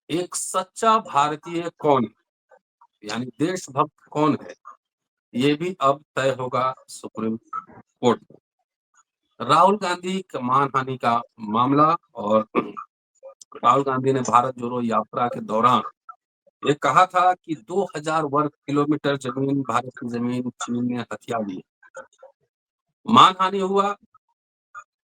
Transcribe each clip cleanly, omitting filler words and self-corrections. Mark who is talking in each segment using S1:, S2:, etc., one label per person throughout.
S1: एक सच्चा भारतीय कौन है, यानी देशभक्त कौन है, ये भी अब तय होगा सुप्रीम कोर्ट में। राहुल गांधी का मानहानि का मामला, और राहुल गांधी ने भारत जोड़ो यात्रा के दौरान ये कहा था कि 2000 वर्ग किलोमीटर जमीन, भारत की जमीन चीन ने हथिया ली। मानहानि हुआ,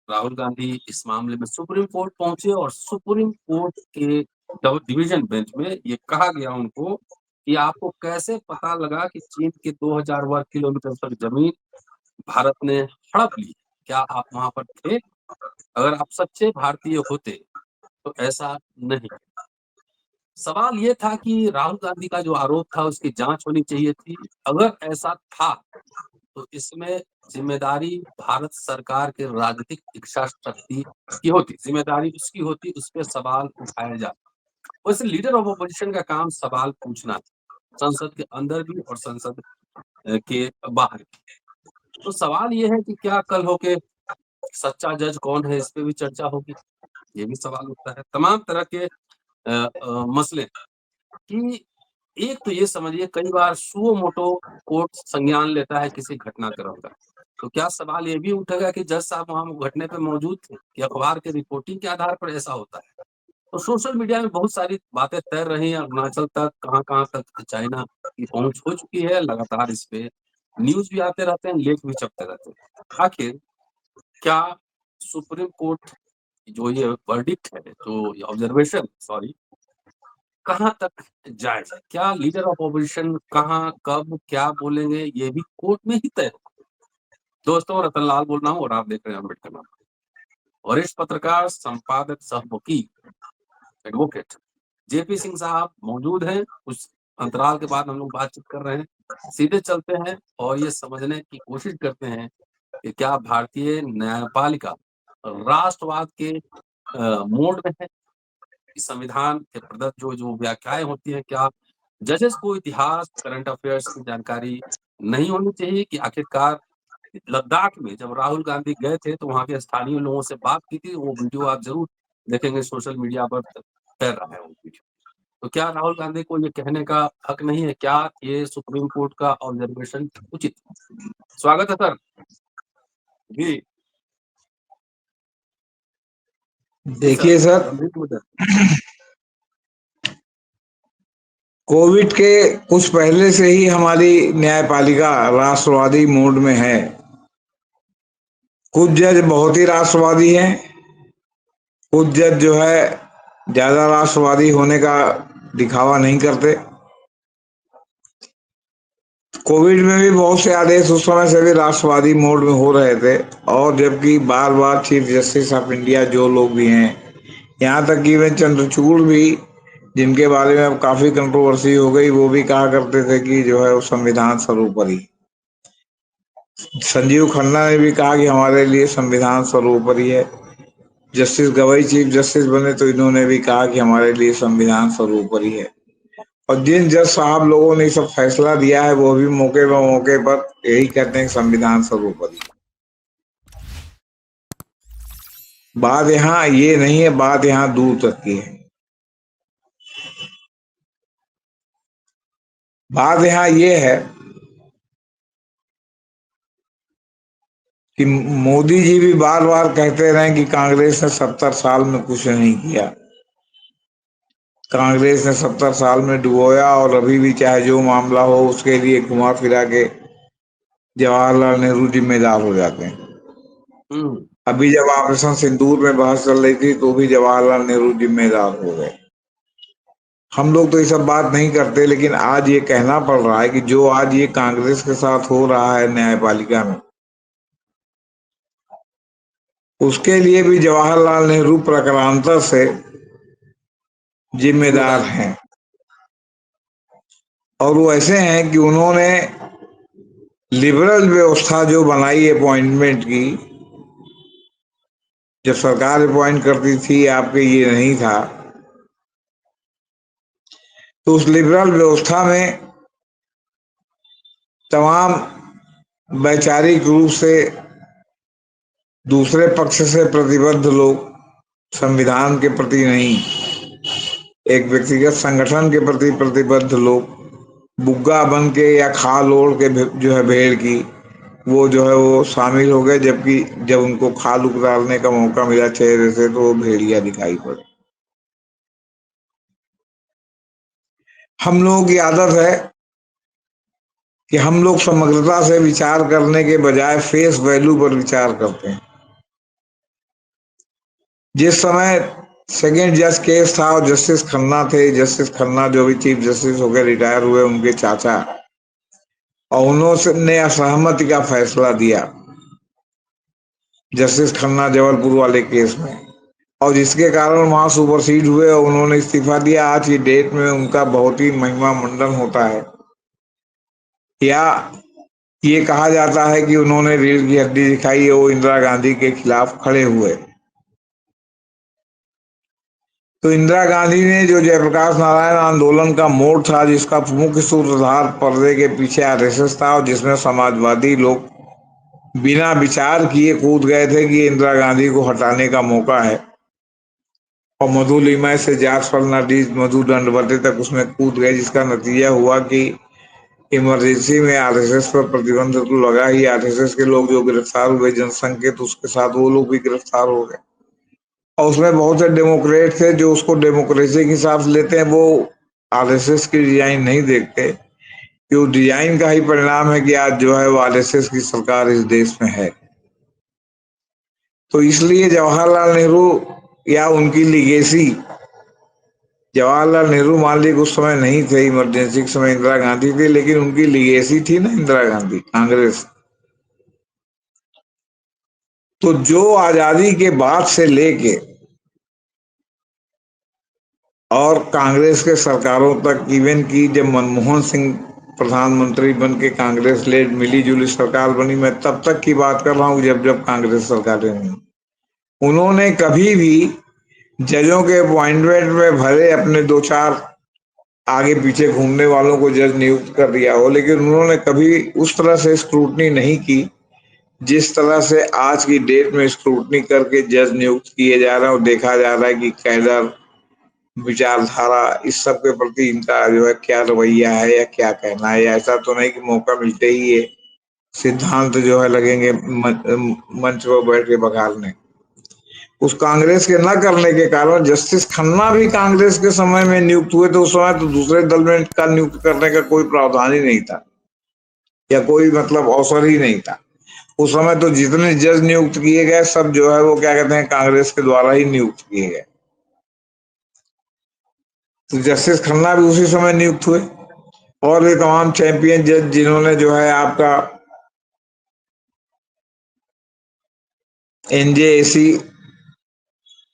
S1: राहुल गांधी इस मामले में सुप्रीम कोर्ट पहुंचे और सुप्रीम कोर्ट के डिवीजन बेंच में ये कहा गया उनको कि आपको कैसे पता लगा कि चीन के 2000 वर्ग किलोमीटर तक जमीन भारत ने हड़प ली, क्या आप वहां पर थे? अगर आप सच्चे भारतीय होते तो ऐसा नहीं। सवाल ये था कि राहुल गांधी का जो आरोप था उसकी जांच होनी चाहिए थी। अगर ऐसा था तो इसमें जिम्मेदारी भारत सरकार के राजनीतिक इच्छा शक्ति की होती, जिम्मेदारी उसकी होती, उस पर सवाल उठाया जाता। वैसे लीडर ऑफ अपोजिशन का काम सवाल पूछना है, संसद के अंदर भी और संसद के बाहर भी। तो सवाल ये है कि क्या कल होके सच्चा जज कौन है, इस पे भी चर्चा होगी, ये भी सवाल उठता है। तमाम तरह के मसले कि एक तो ये समझिए कई बार सुओ मोटो कोर्ट संज्ञान लेता है किसी घटनाक्रम का, तो क्या सवाल ये भी उठेगा कि जज साहब वहां घटने पे मौजूद थे कि अखबार के रिपोर्टिंग के आधार पर ऐसा होता है? तो सोशल मीडिया में बहुत सारी बातें तैर रही हैं, अरुणाचल तक, कहाँ तक चाइना की पहुंच हो चुकी है। लगातार इस पे न्यूज भी आते रहते हैं, लेख भी छपते रहते हैं। आखिर क्या सुप्रीम कोर्ट जो ये वर्डिक्ट है, जो ऑब्जर्वेशन, सॉरी, कहाँ तक जायज है? क्या लीडर ऑफ ऑपोजिशन कहाँ, कब, क्या बोलेंगे, ये भी कोर्ट में ही तय होगा। दोस्तों, रतन लाल बोल रहा हूँ और आप देख रहे हैं अम्बेडकर नाथ। वरिष्ठ पत्रकार, संपादक, सह वकील, एडवोकेट जेपी सिंह साहब मौजूद हैं। उस अंतराल के बाद हम लोग बातचीत कर रहे हैं, सीधे चलते हैं और ये समझने की कोशिश करते हैं कि क्या भारतीय न्यायपालिका राष्ट्रवाद के मोड में है? संविधान के प्रदत्त जो जो व्याख्याएं होती हैं, क्या जजेस को इतिहास, करंट अफेयर्स की जानकारी नहीं होनी चाहिए? कि आखिरकार लद्दाख में जब राहुल गांधी गए थे तो वहां के स्थानीय लोगों से बात की थी, वो वीडियो आप जरूर देखेंगे, सोशल मीडिया पर तैर रहा है वो वीडियो। तो क्या राहुल गांधी को ये कहने का हक नहीं है? क्या ये सुप्रीम कोर्ट का ऑब्जर्वेशन उचित? स्वागत है सर जी।
S2: देखिए सर,
S1: गंभीर मुद्दा।
S2: कोविड के कुछ पहले से ही हमारी न्यायपालिका राष्ट्रवादी मोड में है। कुछ जज बहुत ही राष्ट्रवादी हैं, कुछ जज जो है ज्यादा राष्ट्रवादी होने का दिखावा नहीं करते। कोविड में भी बहुत से आदेश उस समय से भी राष्ट्रवादी मोड में हो रहे थे, और जबकि बार बार चीफ जस्टिस ऑफ इंडिया जो लोग भी हैं, यहाँ तक कि इवन चंद्रचूड़ भी, जिनके बारे में अब काफी कंट्रोवर्सी हो गई, वो भी कहा करते थे कि जो है वो संविधान सर्वोपरि। संजीव खन्ना ने भी कहा कि हमारे लिए संविधान सर्वोपरि है। जस्टिस गवाई चीफ जस्टिस बने तो इन्होंने भी कहा कि हमारे लिए संविधान सर्वोपरि है। और जिन जज साहब लोगों ने सब फैसला दिया है वो भी मौके पर मौके पर यही कहते हैं कि संविधान सर्वोपरि है। बात यहाँ ये नहीं है, बात यहाँ दूर तक की है। बात यहाँ ये है कि मोदी जी भी बार बार कहते रहे कि कांग्रेस ने 70 साल में कुछ नहीं किया। कांग्रेस ने 70 साल में डुबोया, और अभी भी चाहे जो मामला हो उसके लिए घुमा फिरा के जवाहरलाल नेहरू जिम्मेदार हो जाते हैं। अभी जब ऑपरेशन सिंदूर में बहस चल रही थी तो भी जवाहरलाल नेहरू जिम्मेदार हो गए। हम लोग तो ये सब बात नहीं करते, लेकिन आज ये कहना पड़ रहा है कि जो आज ये कांग्रेस के साथ हो रहा है न्यायपालिका में, उसके लिए भी जवाहरलाल नेहरू प्रकारांतर से जिम्मेदार
S1: जिम्मेदार
S2: हैं। और वो ऐसे हैं कि उन्होंने लिबरल व्यवस्था जो बनाई अपॉइंटमेंट की, जब सरकार अपॉइंट करती थी आपके ये नहीं था, तो उस लिबरल व्यवस्था में तमाम वैचारिक रूप से दूसरे पक्ष से प्रतिबद्ध लोग, संविधान के प्रति नहीं, एक व्यक्तिगत संगठन के प्रति प्रतिबद्ध लोग बुग्गा बन के या खाल ओढ़ के जो है भेड़ की, वो जो है वो शामिल हो गए, जबकि जब उनको खाल उतारने का मौका मिला चेहरे से तो वो भेड़िया दिखाई पड़े। हम लोगों की आदत है कि हम लोग समग्रता से विचार करने के बजाय फेस वैल्यू पर विचार करते हैं। जिस समय सेकेंड जज केस था और जस्टिस खन्ना थे, जस्टिस खन्ना जो भी चीफ जस्टिस होकर रिटायर हुए, उनके चाचा, और उन्होंने असहमति का फैसला दिया जस्टिस खन्ना जबलपुर वाले केस में, और जिसके कारण वहां सुपरसीड हुए और उन्होंने इस्तीफा दिया। आज की डेट में उनका बहुत ही महिमा मंडन होता है, या ये कहा जाता है कि उन्होंने रीढ़ की हड्डी दिखाई, वो इंदिरा गांधी के खिलाफ खड़े हुए। तो इंदिरा गांधी ने जो जयप्रकाश नारायण आंदोलन का मोड़ था, जिसका मुख्य सूत्रधार पर्दे के पीछे आरएसएस था, और जिसमें समाजवादी लोग बिना विचार किए कूद गए थे कि इंदिरा गांधी को हटाने का मौका है, और मधुलिमा से जाट फर्नांडीज, मधु दंडवते तक उसमें कूद गए, जिसका नतीजा हुआ कि इमरजेंसी में आरएसएस पर प्रतिबंध तो लगा ही, आरएसएस के लोग जो गिरफ्तार हुए जनसंघ के, तो उसके साथ वो लोग भी गिरफ्तार हो गए। और उसमें बहुत से डेमोक्रेट थे जो उसको डेमोक्रेसी के हिसाब से लेते हैं, वो आरएसएस की डिजाइन नहीं देखते कि वो डिजाइन का ही परिणाम है कि आज जो है वो आरएसएस की सरकार इस देश में है। तो इसलिए जवाहरलाल नेहरू या उनकी लीगेसी, जवाहरलाल नेहरू मान लीजिए उस समय नहीं थे, इमरजेंसी के समय इंदिरा गांधी थी, लेकिन उनकी लीगेसी थी ना इंदिरा गांधी, कांग्रेस। तो जो आजादी के बाद से लेके और कांग्रेस के सरकारों तक, इवन की जब मनमोहन सिंह प्रधानमंत्री बन के कांग्रेस लेड मिली जुली सरकार बनी, मैं तब तक की बात कर रहा हूं जब जब कांग्रेस सरकारें हुई, उन्होंने कभी भी जजों के अपॉइंटमेंट में भले अपने दो चार आगे पीछे घूमने वालों को जज नियुक्त कर दिया हो, लेकिन उन्होंने कभी उस तरह से स्क्रूटनी नहीं की जिस तरह से आज की डेट में स्क्रूटनी करके जज नियुक्त किए जा रहे हैं, और देखा जा रहा है कि कैडर, विचारधारा, इस सब के प्रति इनका जो है क्या रवैया है या क्या कहना है। ऐसा तो नहीं कि मौका मिलते ही ये सिद्धांत जो है लगेंगे मंच पर बैठ के बघाड़ने। उस कांग्रेस के न करने के कारण जस्टिस खन्ना भी कांग्रेस के समय में नियुक्त हुए, तो उस समय तो दूसरे दल में का नियुक्त करने का कोई प्रावधान ही नहीं था, या कोई मतलब अवसर ही नहीं था। उस समय तो जितने जज नियुक्त किए गए सब जो है वो क्या कहते हैं, कांग्रेस के द्वारा ही नियुक्त किए गए। तो जस्टिस खन्ना भी उसी समय नियुक्त हुए, और भी तमाम चैंपियन जज जिन्होंने जो है आपका एनजेएसी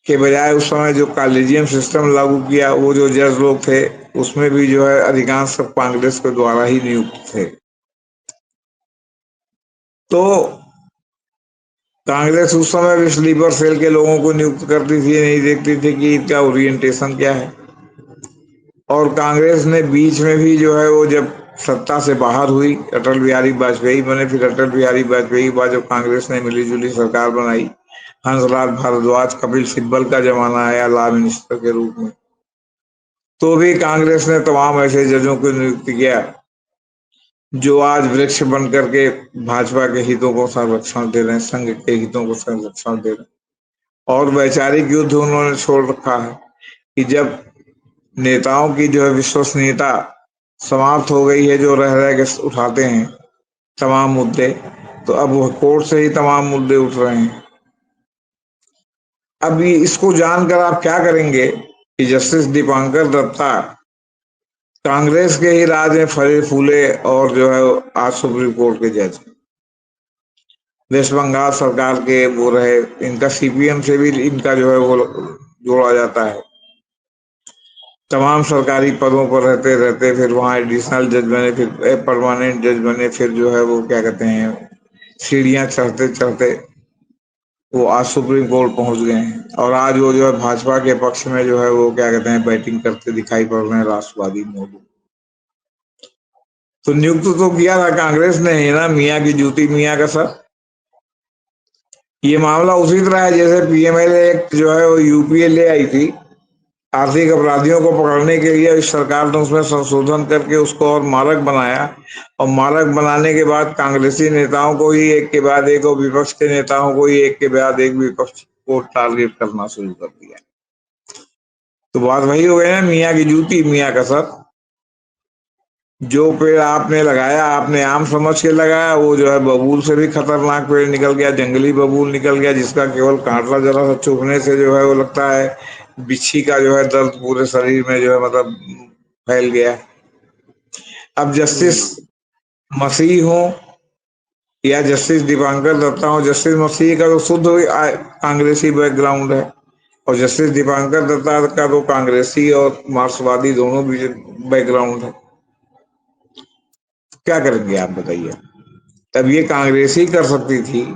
S2: के बजाय उस समय जो कॉलेजियम सिस्टम लागू किया, वो जो जज लोग थे उसमें भी जो है अधिकांश सब कांग्रेस के द्वारा ही नियुक्त थे। तो कांग्रेस उस समय भी स्लीपर सेल के लोगों को नियुक्त करती थी, नहीं देखती थी कि इनका ओरिएंटेशन क्या है। और कांग्रेस ने बीच में भी जो है वो जब सत्ता से बाहर हुई, अटल बिहारी वाजपेयी बने, फिर अटल बिहारी वाजपेयी के बाद जब कांग्रेस ने मिली जुली सरकार बनाई, हंसराज भारद्वाज, कपिल सिब्बल का जमाना आया लॉ मिनिस्टर के रूप में, तो भी कांग्रेस ने तमाम ऐसे जजों को नियुक्त किया जो आज वृक्ष बन करके भाजपा के हितों को संरक्षण दे रहे हैं, संघ के हितों को संरक्षण दे रहे हैं। और वैचारिक युद्ध उन्होंने छोड़ रखा है कि जब नेताओं की जो है विश्वसनीयता समाप्त हो गई है, जो रह रह के उठाते हैं तमाम मुद्दे, तो अब वह कोर्ट से ही तमाम मुद्दे उठ रहे हैं। अब इसको जानकर आप क्या करेंगे कि जस्टिस दीपांकर दत्ता कांग्रेस के ही राज में फले फूले और जो है आज सुप्रीम कोर्ट के जज, वेस्ट बंगाल सरकार के वो रहे, इनका सीपीएम से भी इनका जो है वो जोड़ा जाता है, तमाम सरकारी पदों पर रहते रहते फिर वहां एडिशनल जज बने, फिर परमानेंट जज बने, फिर जो है वो क्या कहते हैं सीढ़ियां चढ़ते चढ़ते वो आज सुप्रीम कोर्ट पहुंच गए हैं। और आज वो जो है भाजपा के पक्ष में जो है वो क्या कहते हैं बैटिंग करते दिखाई पड़ रहे हैं राष्ट्रवादी मोदी। तो नियुक्त तो किया था कांग्रेस ने ही ना, मियाँ की जूती मियाँ का सर। ये मामला उसी तरह है जैसे पीएमएलए एक्ट जो है वो यूपीए ले आई थी, आर्थिक अपराधियों को पकड़ने के लिए इस सरकार ने उसमें संशोधन करके उसको और मारक बनाया, और मारक बनाने के बाद कांग्रेसी नेताओं को ही एक के बाद एक, और विपक्ष के नेताओं को ही एक के बाद एक विपक्ष को टारगेट करना शुरू कर दिया। तो बात वही हो गई ना, मियाँ की जूती मियाँ का सर। जो पेड़ आपने लगाया, आपने आम समझ के लगाया, वो जो है बबूल से भी खतरनाक पेड़ निकल गया, जंगली बबूल निकल गया, जिसका केवल कांटा जरा सा चुभने से जो है वो लगता है बिच्छी का जो है दर्द पूरे शरीर में जो है मतलब फैल गया। अब जस्टिस मसीह हो या जस्टिस दीपांकर दत्ता हो, जस्टिस मसीह का तो शुद्ध कांग्रेसी बैकग्राउंड है, और जस्टिस दीपांकर दत्ता का तो कांग्रेसी और मार्क्सवादी दोनों भी बैकग्राउंड है। क्या करेंगे आप बताइए। तब ये कांग्रेस ही कर सकती थी।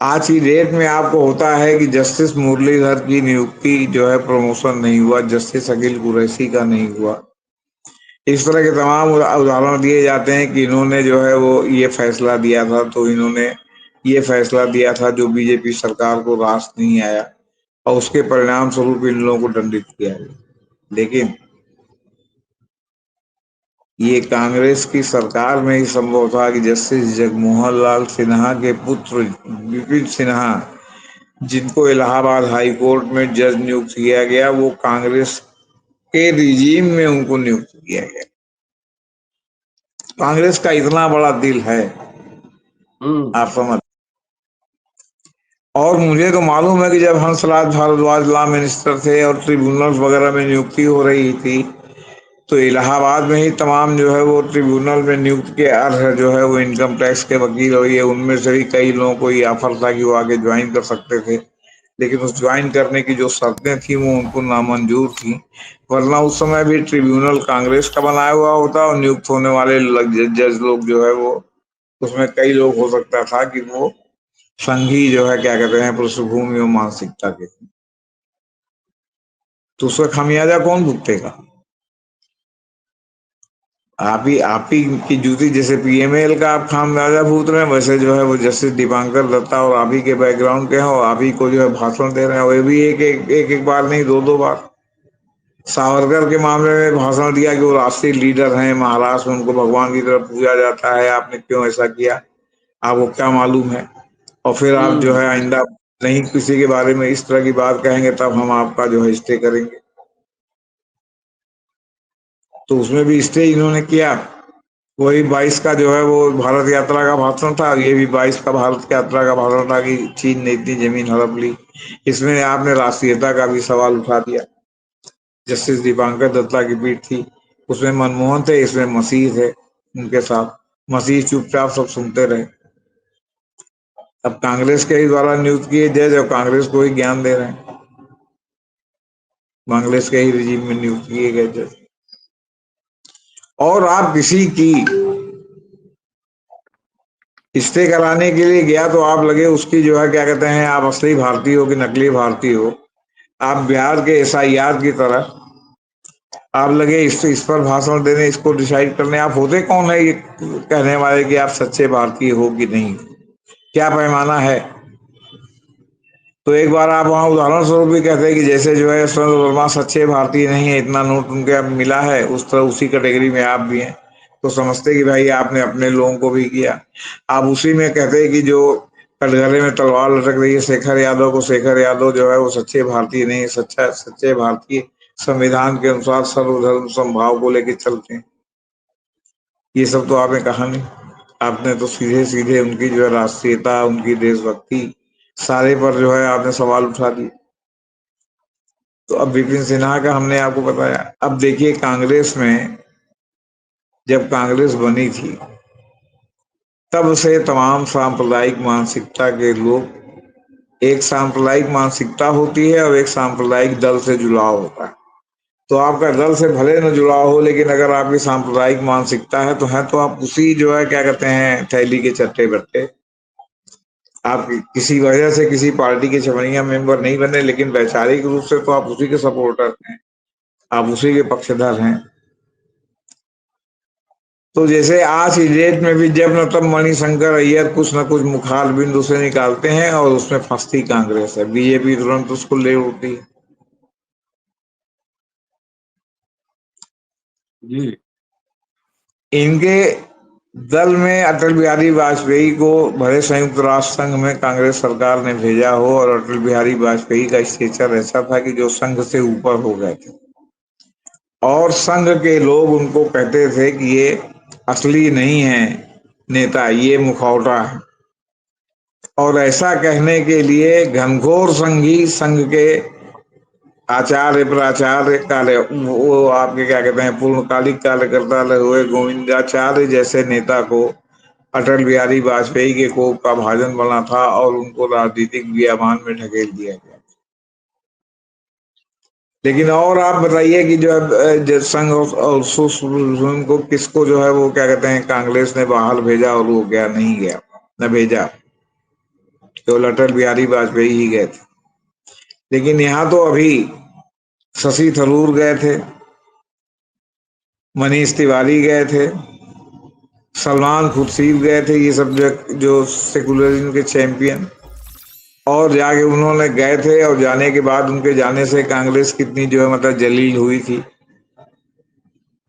S2: आज की डेट में आपको होता है कि जस्टिस मुरलीधर की नियुक्ति जो है प्रमोशन नहीं हुआ, जस्टिस अकील कुरैशी का नहीं हुआ। इस तरह के तमाम उदाहरण दिए जाते हैं कि इन्होंने जो है वो ये फैसला दिया था, तो इन्होंने ये फैसला दिया था जो बीजेपी सरकार को रास नहीं आया, और उसके परिणाम स्वरूप इन लोगों को दंडित किया गया। लेकिन ये कांग्रेस की सरकार में ही संभव था कि जस्टिस जगमोहन लाल सिन्हा के पुत्र विपिन सिन्हा, जिनको इलाहाबाद हाई कोर्ट में जज नियुक्त किया गया, वो कांग्रेस के रिजीम में उनको नियुक्त किया गया। कांग्रेस का इतना बड़ा दिल है, आप समझ। और मुझे तो मालूम है कि जब हंसराज भारद्वाज लॉ मिनिस्टर थे और ट्रिब्यूनल वगैरह में नियुक्ति हो रही थी, तो इलाहाबाद में ही तमाम जो है वो ट्रिब्यूनल में नियुक्त के अर्ह जो है वो इनकम टैक्स के वकील, और ये उनमें से भी कई लोगों को ये ऑफर था कि वो आगे ज्वाइन कर सकते थे, लेकिन उस ज्वाइन करने की जो शर्तें थी वो उनको नामंजूर थी। वरना उस समय भी ट्रिब्यूनल कांग्रेस का बनाया हुआ होता, और नियुक्त होने वाले जज लोग जो है वो उसमें कई लोग हो सकता था कि वो संघी जो है क्या कहते हैं पृष्ठभूमि और मानसिकता के। तो उसका खामियाजा कौन भुगतेगा? आप ही की जूती। जैसे पीएमएल का आप खामियाजा भुगत रहे हैं, वैसे जो है वो जस्टिस दीपांकर दत्ता और आप ही के बैकग्राउंड के हैं, और आप ही को जो है भाषण दे रहे हैं, वो भी एक बार नहीं, दो दो बार। सावरकर के मामले में भाषण दिया कि वो राष्ट्रीय लीडर हैं, महाराष्ट्र में उनको भगवान की तरफ पूजा जाता है, आपने क्यों ऐसा किया, आपको क्या मालूम है। और फिर आप जो है आइंदा नहीं किसी के बारे में इस तरह की बात कहेंगे, तब हम आपका जो है स्टे करेंगे। तो उसमें भी स्टे इन्होंने किया। वही 22 का जो है वो भारत यात्रा का भाषण था, ये भी 22 का भारत यात्रा का भाषण था कि चीन ने इतनी जमीन हड़प ली। इसमें आपने राष्ट्रीयता का भी सवाल उठा दिया। जस्टिस दीपांकर दत्ता की पीठ थी, उसमें मनमोहन थे, इसमें मसीह थे उनके साथ। मसीह चुपचाप सब सुनते रहे। अब कांग्रेस के ही द्वारा नियुक्त किए जज और कांग्रेस को ही ज्ञान दे रहे हैं, कांग्रेस के ही रिजीम में नियुक्त किए गए जज। और आप किसी की स्टे कराने के लिए गया तो आप लगे उसकी जो है क्या कहते हैं, आप असली भारतीय हो कि नकली भारतीय हो। आप बिहार के एसआईआर की तरह आप लगे इस पर भाषण देने, इसको डिसाइड करने। आप होते कौन है ये कहने वाले कि आप सच्चे भारतीय हो कि नहीं? क्या पैमाना है? तो एक बार आप वहां उदाहरण स्वरूप भी कहते हैं कि जैसे जो है यशवंत वर्मा सच्चे भारतीय नहीं है, इतना नोट उनके मिला है, उस तरह उसी कैटेगरी में आप भी हैं। तो समझते कि भाई आपने अपने लोगों को भी किया। आप उसी में कहते हैं कि जो कटघरे में तलवार लटक रही है शेखर यादव को, शेखर यादव जो है वो सच्चे भारतीय नहीं है। सच्चे भारतीय संविधान के अनुसार सर्वधर्म समभाव को लेकर चलते हैं। ये सब तो आपने कहा नहीं। आपने तो सीधे सीधे उनकी जो है राष्ट्रीयता, उनकी देशभक्ति, सारे पर जो है आपने सवाल उठा दिए। तो अब विपिन सिन्हा का हमने आपको बताया। अब देखिए कांग्रेस में जब कांग्रेस बनी थी, तब से तमाम सांप्रदायिक मानसिकता के लोग, एक सांप्रदायिक मानसिकता होती है और एक सांप्रदायिक दल से जुड़ाव होता है। तो आपका दल से भले न जुड़ाव हो, लेकिन अगर आपकी सांप्रदायिक मानसिकता है तो आप उसी जो है क्या कहते हैं थैली के चट्टे बट्टे। आप किसी वजह से किसी पार्टी के छमनिया मेंबर नहीं बने, लेकिन वैचारिक रूप से तो आप उसी के सपोर्टर हैं, आप उसी के पक्षधर हैं। तो जैसे आज की डेट में भी जब न तब मणिशंकर अय्यर कुछ न कुछ मुखार बिंदु से निकालते हैं, और उसमें फंसती कांग्रेस है, बीजेपी तुरंत उसको ले उठती है।
S1: जी।
S2: इनके दल में अटल बिहारी वाजपेयी को भले संयुक्त राष्ट्र संघ में कांग्रेस सरकार ने भेजा हो, और अटल बिहारी वाजपेयी का स्टेचर ऐसा था कि जो संघ से ऊपर हो गए थे, और संघ के लोग उनको कहते थे कि ये असली नहीं है नेता, ये मुखौटा है। और ऐसा कहने के लिए घनघोर संघी संघ के आचार्य प्राचार्य काले, वो आपके क्या कहते हैं, पूर्णकालिक कार्यकर्ता हुए गोविंदाचार्य जैसे नेता को अटल बिहारी वाजपेयी के कोप का भाजन बना था, और उनको राजनीतिक बियाबान में ढकेल दिया गया। लेकिन और आप बताइए कि जो संघ और को किसको जो है वो क्या कहते हैं, कांग्रेस ने बाहर भेजा और वो गया नहीं गया, न भेजा, केवल अटल बिहारी वाजपेयी ही गए थे। लेकिन यहाँ तो अभी शशि थरूर गए थे, मनीष तिवारी गए थे, सलमान खुर्शीद गए थे, ये सब जो सेकुलरिज्म के चैंपियन, और जाके उन्होंने गए थे, और जाने के बाद उनके जाने से कांग्रेस कितनी जो है मतलब जलील हुई थी।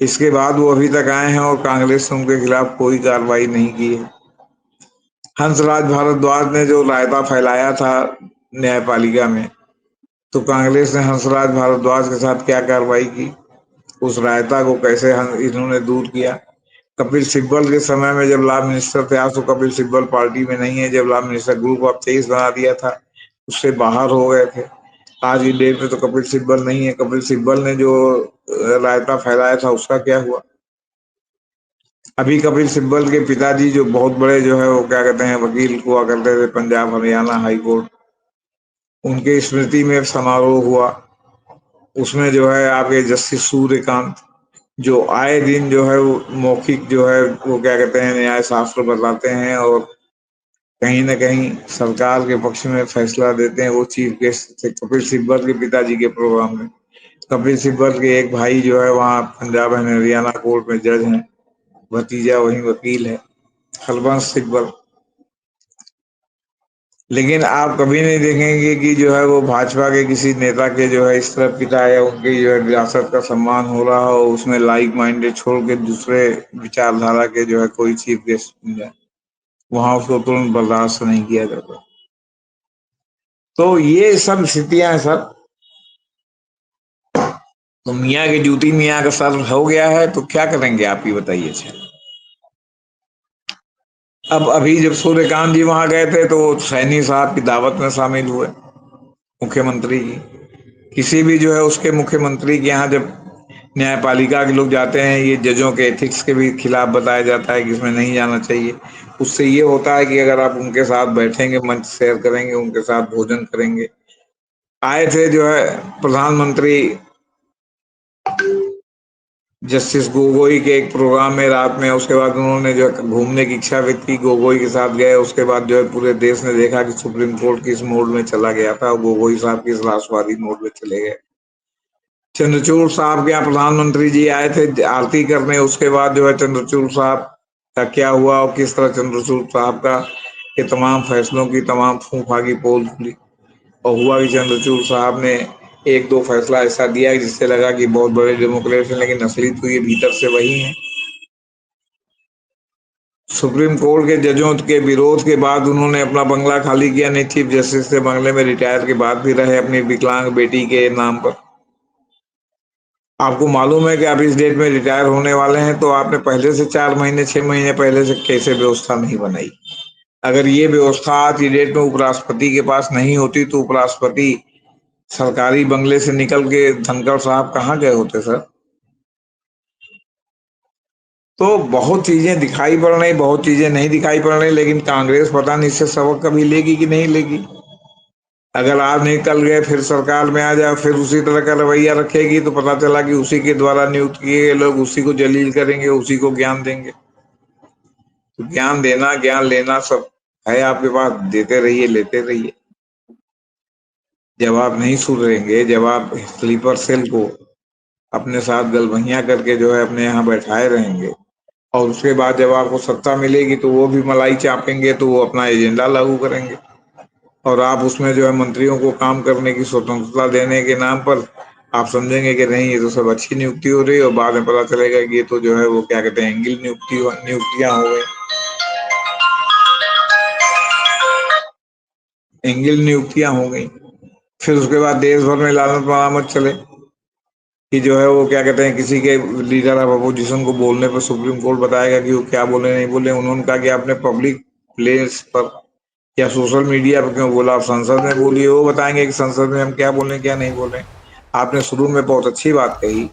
S2: इसके बाद वो अभी तक आए हैं, और कांग्रेस ने उनके खिलाफ कोई कार्रवाई नहीं की है। हंसराज भारद्वाज ने जो रायता फैलाया था न्यायपालिका में, तो कांग्रेस ने हंसराज भारद्वाज के साथ क्या कार्रवाई की, उस रायता को कैसे इन्होंने दूर किया। कपिल सिब्बल के समय में जब लॉ मिनिस्टर थे, आज तो कपिल सिब्बल पार्टी में नहीं है, जब लॉ मिनिस्टर ग्रुप ऑफ 23 बना दिया था, उससे बाहर हो गए थे। आज की डेट में तो कपिल सिब्बल नहीं है। कपिल सिब्बल ने जो रायता फैलाया था उसका क्या हुआ। अभी कपिल सिब्बल के पिताजी जो बहुत बड़े जो है वो क्या कहते हैं वकील हुआ करते थे पंजाब हरियाणा हाई कोर्ट, उनके स्मृति में समारोह हुआ। उसमें जो है आपके जस्टिस सूर्यकांत जो आए दिन जो है वो मौखिक जो है वो क्या कहते हैं न्याय शास्त्र बताते हैं, और कहीं ना कहीं सरकार के पक्ष में फैसला देते हैं, वो चीफ गेस्ट थे कपिल सिब्बल के पिताजी के प्रोग्राम में। कपिल सिब्बल के एक भाई जो है वहाँ पंजाब एंड हरियाणा कोर्ट में जज हैं, भतीजा वही वकील है, हरबंश सिब्बल। लेकिन आप कभी नहीं देखेंगे कि जो है वो भाजपा के किसी नेता के जो है इस तरह पिता या उनकी जो है विरासत का सम्मान हो रहा हो, उसमें लाइक माइंडेड छोड़ के दूसरे विचारधारा के जो है कोई चीफ गेस्ट बन जाए, वहां उसको तुरंत बर्दाश्त नहीं किया जाता। तो ये सब स्थितियां हैं सर। तो मियाँ की जूती मियाँ का सर हो गया है, तो क्या करेंगे आप ही बताइए सर। अब अभी जब सूर्यकांत जी वहां गए थे, तो सैनी साहब की दावत में शामिल हुए, मुख्यमंत्री की। किसी भी जो है उसके मुख्यमंत्री के यहाँ जब न्यायपालिका के लोग जाते हैं, ये जजों के एथिक्स के भी खिलाफ बताया जाता है कि इसमें नहीं जाना चाहिए। उससे ये होता है कि अगर आप उनके साथ बैठेंगे, मंच शेयर करेंगे, उनके साथ भोजन करेंगे। आए थे जो है प्रधानमंत्री जस्टिस गोगोई के एक प्रोग्राम में रात में, उसके बाद उन्होंने जो है घूमने की इच्छा व्यक्त की, गोगोई के साथ गए। उसके बाद जो है पूरे देश ने देखा कि सुप्रीम कोर्ट किस मोड में चला गया था, और गोगोई साहब किस राष्ट्रवादी मोड में चले गए। चंद्रचूड़ साहब के यहाँ प्रधानमंत्री जी आए थे आरती करने, उसके बाद जो है चंद्रचूड़ साहब का क्या हुआ, और किस तरह चंद्रचूड़ साहब का के तमाम फैसलों की तमाम फूफा की पोल खुली। और हुआ कि चंद्रचूड़ साहब ने एक दो फैसला ऐसा दिया जिससे लगा कि बहुत बड़े डेमोक्रेट हैं, लेकिन असली तो ये भीतर से वही है। सुप्रीम कोर्ट के जजों के विरोध के बाद उन्होंने अपना बंगला खाली किया, नहीं चीफ जस्टिस से बंगले में रिटायर के बाद भी रहे अपनी विकलांग बेटी के नाम पर। आपको मालूम है कि आप इस डेट में रिटायर होने वाले हैं, तो आपने पहले से 4 महीने 6 महीने पहले से कैसे व्यवस्था नहीं बनाई। अगर ये व्यवस्था आज की डेट में उपराष्ट्रपति के पास नहीं होती, तो उपराष्ट्रपति सरकारी बंगले से निकल के धनखड़ साहब कहाँ गए होते सर। तो बहुत चीजें दिखाई पड़ रही, बहुत चीजें नहीं दिखाई पड़ रही, लेकिन कांग्रेस पता नहीं इससे सबक कभी लेगी कि नहीं लेगी। अगर आज निकल गए फिर सरकार में आ जाए, फिर उसी तरह का रवैया रखेगी, तो पता चला कि उसी के द्वारा नियुक्त किए गए लोग उसी को जलील करेंगे, उसी को ज्ञान देंगे। तो ज्ञान देना ज्ञान लेना सब है आपके पास, देते रहिए लेते रहिए। जब आप नहीं सुधरेंगे, जब आप स्लीपर सेल को अपने साथ गलबहियां करके जो है अपने यहाँ बैठाए रहेंगे, और उसके बाद जब आपको सत्ता मिलेगी तो वो भी मलाई चापेंगे, तो वो अपना एजेंडा लागू करेंगे, और आप उसमें जो है मंत्रियों को काम करने की स्वतंत्रता देने के नाम पर आप समझेंगे कि नहीं ये तो सब अच्छी नियुक्ति हो रही है, और बाद में पता चलेगा कि ये तो जो है वो क्या कहते हैं एंगल नियुक्तियां हो गई, एंगल नियुक्तियां हो गई। फिर उसके बाद देश भर में लानत मलामत चले कि जो है वो क्या कहते हैं किसी के लीडर ऑफ अपोजिशन को बोलने पर सुप्रीम कोर्ट बताएगा कि वो क्या बोले नहीं बोले। उन्होंने कहा कि आपने पब्लिक प्लेस पर या सोशल मीडिया पर क्यों बोला, आप संसद में बोलिए, वो बताएंगे कि संसद में हम क्या बोले क्या नहीं बोले। आपने शुरू में बहुत अच्छी बात कही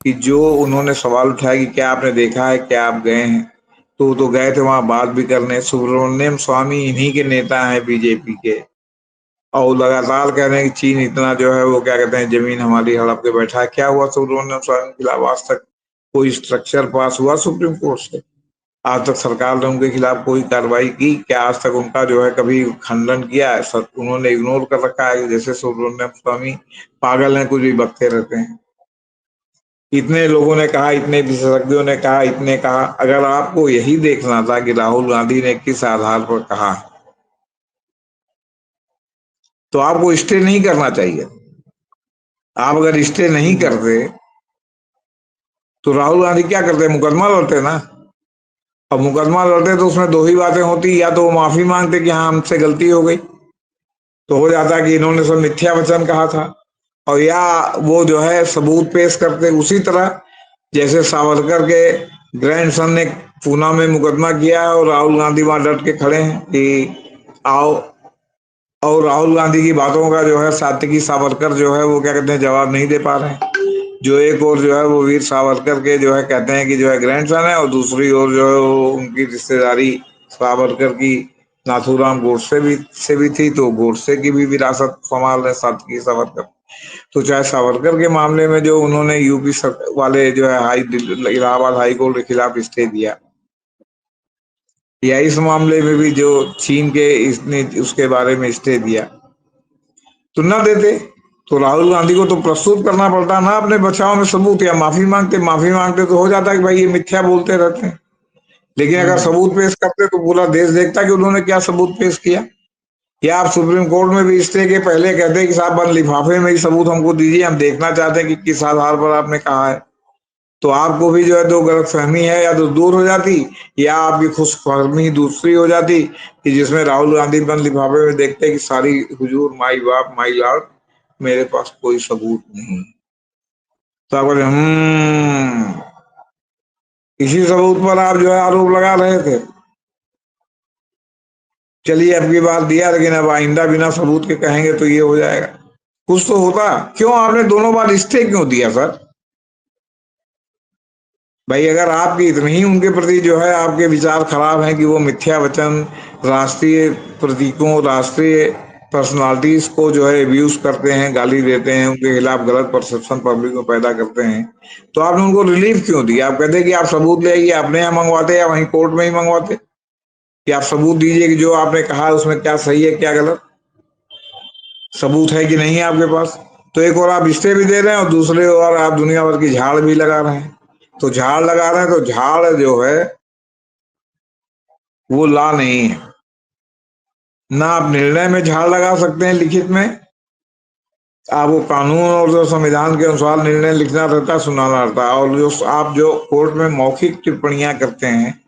S2: कि जो उन्होंने सवाल उठाया कि क्या आपने देखा है, क्या आप गए हैं, तो गए थे वहां बात भी करने। सुब्रमण्यम स्वामी इन्हीं के नेता हैं बीजेपी के, और लगातार कह रहे हैं कि चीन इतना जो है वो क्या कहते हैं जमीन हमारी हड़प के बैठा है। क्या हुआ सुब्रमण्यम स्वामी के खिलाफ आज तक कोई स्ट्रक्चर पास हुआ सुप्रीम कोर्ट से? आज तक सरकार ने उनके खिलाफ कोई कार्रवाई की क्या? आज तक उनका जो है कभी खंडन किया है? उन्होंने इग्नोर कर रखा है, जैसे सुब्रमण्यम स्वामी पागल हैं, कुछ भी बकते रहते हैं। इतने लोगों ने कहा, इतने विशेषज्ञों ने कहा, इतने कहा, अगर आपको यही देखना था कि राहुल गांधी ने किस आधार पर कहा, तो आपको स्टे नहीं करना चाहिए। आप अगर स्टे नहीं करते तो राहुल गांधी क्या करते? मुकदमा लड़ते ना। अब मुकदमा लड़ते तो उसमें दो ही बातें होती, या तो वो माफी मांगते कि हाँ हमसे गलती हो गई, तो हो जाता कि इन्होंने सब मिथ्या वचन कहा था, और या वो जो है सबूत पेश करते उसी तरह जैसे सावरकर के ग्रैंडसन ने पूना में मुकदमा किया है, और राहुल गांधी वहां डट के खड़े हैं कि आओ। और राहुल गांधी की बातों का जो है सात्विकी सावरकर जो है वो क्या कहते हैं जवाब नहीं दे पा रहे हैं। जो एक और जो है वो वीर सावरकर के जो है कहते हैं कि जो है ग्रैंडसन है, और दूसरी ओर जो है वो उनकी रिश्तेदारी सावरकर की नाथूराम गोडसे भी से भी थी, तो गोडसे की भी विरासत संभाल रहे सात्विकी सावरकर। तो चाहे सावरकर के मामले में जो उन्होंने यूपी वाले जो है इलाहाबाद हाई कोर्ट के खिलाफ स्टे दिया, या इस मामले में भी जो चीन के इसने उसके बारे में स्टे दिया, तो न देते तो राहुल गांधी को तो प्रस्तुत करना पड़ता ना अपने बचाव में सबूत, या माफी मांगते। माफी मांगते तो हो जाता कि भाई ये मिथ्या बोलते रहते हैं, लेकिन अगर सबूत पेश करते तो पूरा देश देखता कि उन्होंने क्या सबूत पेश किया। या आप सुप्रीम कोर्ट में भी स्टे के पहले कहते कि साहब बंद लिफाफे में ही सबूत हमको दीजिए, हम देखना चाहते हैं कि किस आधार पर आपने कहा है, तो आपको भी जो है दो गलतफहमी है या तो दूर हो जाती, या आपकी खुशफहमी दूसरी हो जाती कि जिसमें राहुल गांधी बंद लिफाफे में देखते कि सारी हुजूर माई बाप माई लॉर्ड, मेरे पास कोई सबूत नहीं। तो आप बोले इसी सबूत पर आप जो है आरोप लगा रहे थे, चलिए अब की बार दिया, लेकिन अब आइंदा बिना सबूत के कहेंगे तो ये हो जाएगा। कुछ तो होता। क्यों आपने दोनों बार स्टे क्यों दिया सर? भाई अगर आपकी इतनी ही उनके प्रति जो है आपके विचार खराब हैं कि वो मिथ्या वचन, राष्ट्रीय प्रतीकों, राष्ट्रीय पर्सनालिटीज को जो है अब्यूज करते हैं, गाली देते हैं, उनके खिलाफ गलत परसेप्शन पब्लिक में पैदा करते हैं, तो आपने उनको रिलीफ क्यों दिया? आप कहते कि आप सबूत ले आइए, अपने यहाँ मंगवाते या वहीं कोर्ट में ही मंगवाते कि आप सबूत दीजिए कि जो आपने कहा उसमें क्या सही है क्या गलत, सबूत है कि नहीं है आपके पास। तो एक और आप स्टे भी दे रहे हैं और दूसरे ओर आप दुनिया भर की झाड़ भी लगा रहे हैं। तो झाड़ लगा रहे हैं तो झाड़ जो है वो ला नहीं है ना। आप निर्णय में झाड़ लगा सकते हैं लिखित में, आपको कानून और जो संविधान के अनुसार निर्णय लिखना रहता है, सुनाना रहता है, और जो आप जो कोर्ट में मौखिक टिप्पणियां करते हैं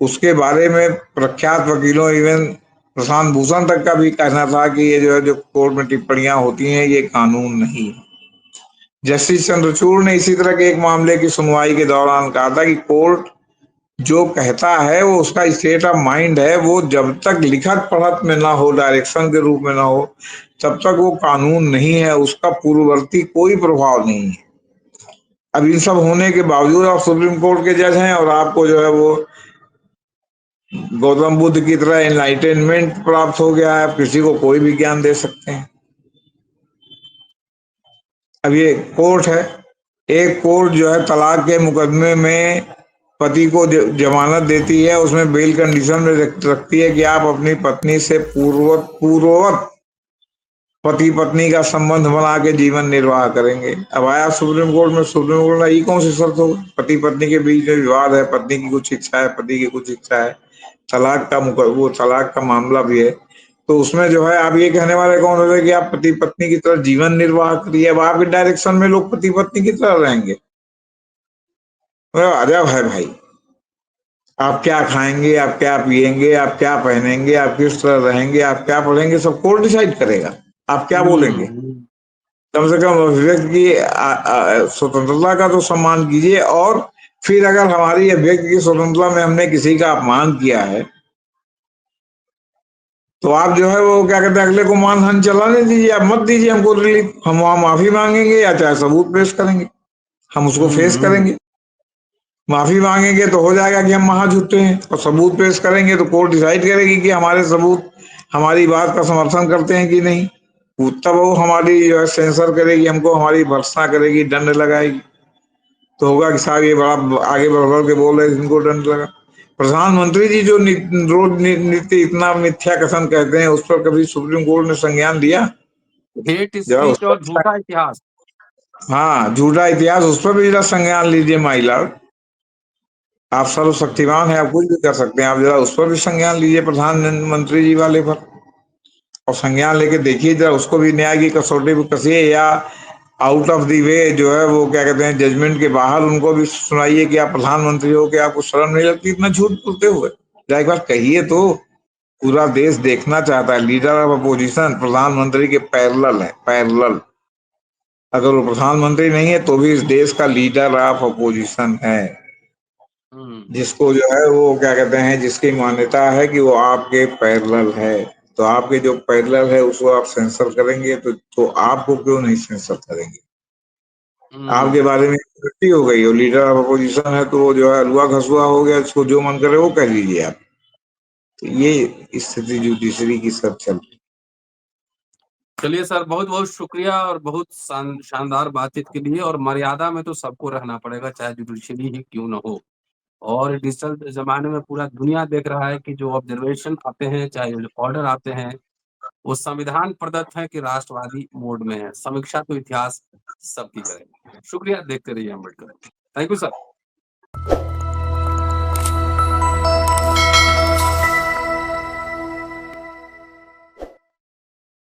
S2: उसके बारे में प्रख्यात वकीलों, इवन प्रशांत भूषण तक का भी कहना था कि ये जो है जो कोर्ट में टिप्पणियां होती हैं ये कानून नहीं है। जस्टिस चंद्रचूड़ ने इसी तरह के एक मामले की सुनवाई के दौरान कहा था कि कोर्ट जो कहता है वो उसका स्टेट ऑफ माइंड है, वो जब तक लिखत पढ़त में ना हो, डायरेक्शन के रूप में ना हो, तब तक वो कानून नहीं है, उसका पूर्ववर्ती कोई प्रभाव नहीं है। अब इन सब होने के बावजूद आप सुप्रीम कोर्ट के जज हैं और आपको जो है वो गौतम बुद्ध की तरह एनलाइटेनमेंट प्राप्त हो गया है, आप किसी को कोई भी ज्ञान दे सकते हैं। अब ये कोर्ट है, एक कोर्ट जो है तलाक के मुकदमे में पति को जमानत देती है, उसमें बेल कंडीशन में रखती है कि आप अपनी पत्नी से पूर्ववत पति पत्नी का संबंध बना के जीवन निर्वाह करेंगे। अब आया सुप्रीम कोर्ट में, सुप्रीम कोर्ट में ये कौन सी शर्त हो? पति पत्नी के बीच में विवाद है, पत्नी की कुछ इच्छा है, पति की कुछ इच्छा है, तलाक का वो तलाक का मामला भी है, तो उसमें जो है आप ये कहने वाले कौन हो रहे कि आप पति पत्नी की तरह जीवन निर्वाह करिए। अब आपके डायरेक्शन में लोग पति पत्नी की तरह रहेंगे, अजब है भाई। आप क्या खाएंगे, आप क्या पिएंगे, आप क्या पहनेंगे, आप किस तरह रहेंगे, आप क्या पढ़ेंगे, सब कोर्ट डिसाइड करेगा। आप क्या बोलेंगे? कम से कम अभिव्यक्ति की स्वतंत्रता का तो सम्मान कीजिए। और फिर अगर हमारी अभिव्यक्ति की स्वतंत्रता में हमने किसी का अपमान किया है तो आप जो है वो क्या कहते हैं, अगले को मानहानि चलाने दीजिए, आप मत दीजिए हमको रिलीफ। हम वहां माफी मांगेंगे या चाहे सबूत पेश करेंगे, हम उसको फेस करेंगे। माफी मांगेंगे तो हो जाएगा कि हम महा झूठे हैं, और सबूत पेश करेंगे तो कोर्ट डिसाइड करेगी कि हमारे सबूत हमारी बात का समर्थन करते हैं कि नहीं। तब वो हमारी जो है सेंसर करेगी, हमको हमारी भर्त्सना करेगी, दंड लगाएगी। तो होगा कि साहब ये बड़ा आगे बढ़ बढ़ के बोल रहे हैं, इनको दंड लगा। प्रधानमंत्री जी जो रोज नीति इतना मिथ्या कथन कहते हैं, उस पर कभी सुप्रीम कोर्ट ने संज्ञान लिया?
S1: हेट
S2: जरा उस
S1: स्पीच और
S2: पर,
S1: झूठा इतिहास।
S2: हाँ, झूठा इतिहास, उस पर भी जरा संज्ञान लीजिए माई लॉर्ड। आप सर्वशक्तिमान हैं, आप कुछ भी कर सकते हैं, आप जरा उस पर भी संज्ञान लीजिए, प्रधानमंत्री जी वाले पर। और संज्ञान लेके देखिए जरा, उसको भी न्याय की कसौटी पर कसिए, या आउट ऑफ दी वे जो है वो क्या कहते हैं जजमेंट के बाहर उनको भी सुनाइए कि आप प्रधानमंत्री हो, कि आपको शर्म नहीं लगती इतना झूठ बोलते हुए? जरा एक बार कहिए तो। पूरा देश देखना चाहता है, लीडर ऑफ अपोजिशन प्रधानमंत्री के पैरेलल है, पैरेलल। अगर वो प्रधानमंत्री नहीं है तो भी इस देश का लीडर ऑफ अपोजिशन है, जिसको जो है वो क्या कहते हैं, जिसकी मान्यता है कि वो आपके पैरेलल है। तो आपके जो पैरेलल है उसको आप सेंसर करेंगे तो आपको क्यों नहीं सेंसर करेंगे? आपके बारे में गलती हो गई, और लीडर ऑफ अपोजिशन है तो वो जो है हलवा घसुआ हो गया, इसको जो मन करे वो कह लीजिए आप। तो ये स्थिति जुडिशरी की सब चल रही।
S1: चलिए सर, बहुत बहुत शुक्रिया और बहुत शानदार बातचीत के लिए। और मर्यादा में तो सबको रहना पड़ेगा, चाहे जुडिशरी ही क्यों ना हो। और डिजिटल जमाने में पूरा दुनिया देख रहा है कि जो ऑब्जर्वेशन आते हैं, चाहे जो ऑर्डर आते हैं, वो संविधान प्रदत्त है कि राष्ट्रवादी मोड में है। समीक्षा तो इतिहास सबकी करेगा। शुक्रिया, देखते रहिए अम्बेडकर। Thank you sir.